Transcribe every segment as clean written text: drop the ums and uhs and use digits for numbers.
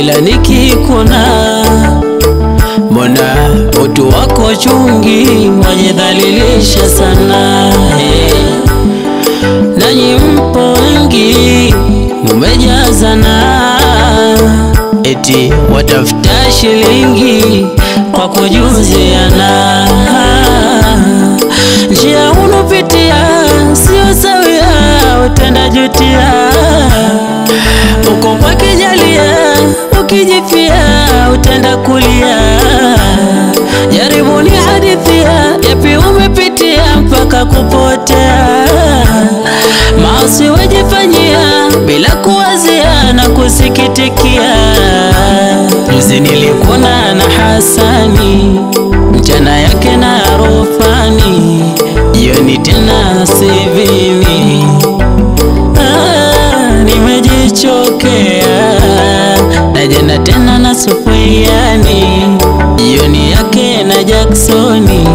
ila nikikuna mbona utu wako chungi, wajidhalilisha sana. Nanyi mpo wengi mumejazana, eti watafuta shilingi kwa kujuziana. Njia unopitia sio sawia, utenda jutia. Uko kwa kijalia, ukijifia utenda kulia. Jaribu ni hadithia, yapi umepitia mpaka kupotea. Maasi wajifanyia bila kuwazia na kusikitikia. Juzi nilikuna na Hasani, mchana yake na Rufani, jioni tena sivini. Nimejichokea na jana tena na Sufiani, jioni yake na Jacksoni,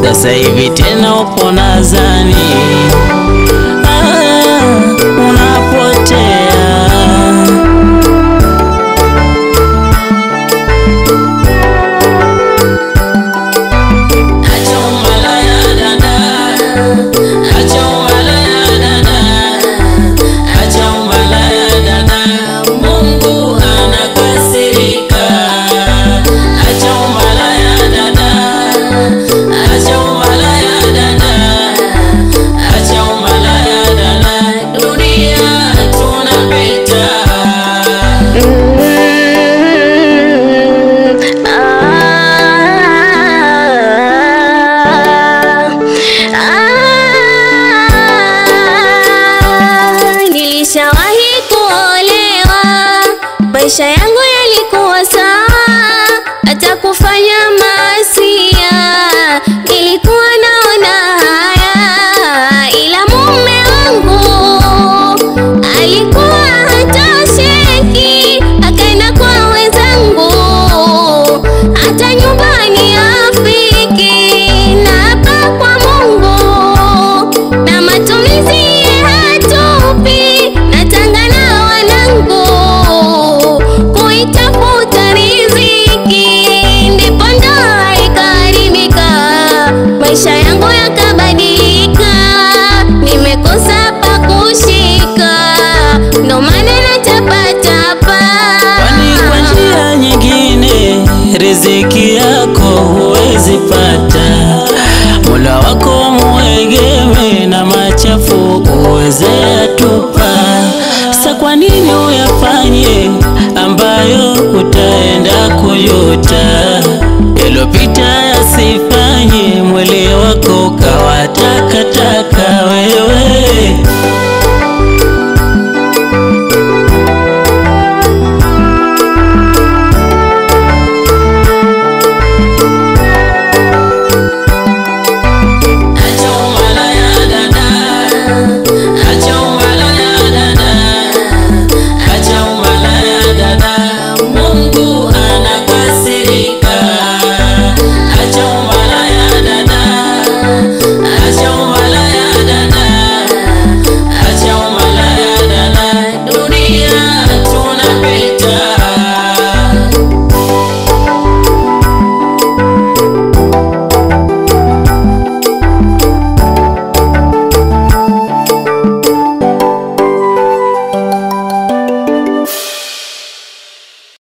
sasa hivi tena upo Nazani. Unapotea. Nilishawahi kuolewa, maisha yangu yalikuwa sawa, hata kufanya masia nilikuwa naona haya, ila mume wangu alikuwa hatosheki, akaenda kwa wenzangu, hata nyumbani afiki, na hapa kwa Mungu na matumizi hatupi, natanga na wanangu kuitafuta riziki, ndipo ndoa ikaharibika, maisha yangu yakabadilika, nimekosa pa kushika, ndo maana natapatapa. Kwani kwa njia nyingine riziki yako huwezi pata, Mola wako muegeme na machafu uweze atupa. Sa kwa nini uyafanye ambayo utaenda kujuta? Yalopita yasifanye mwili wako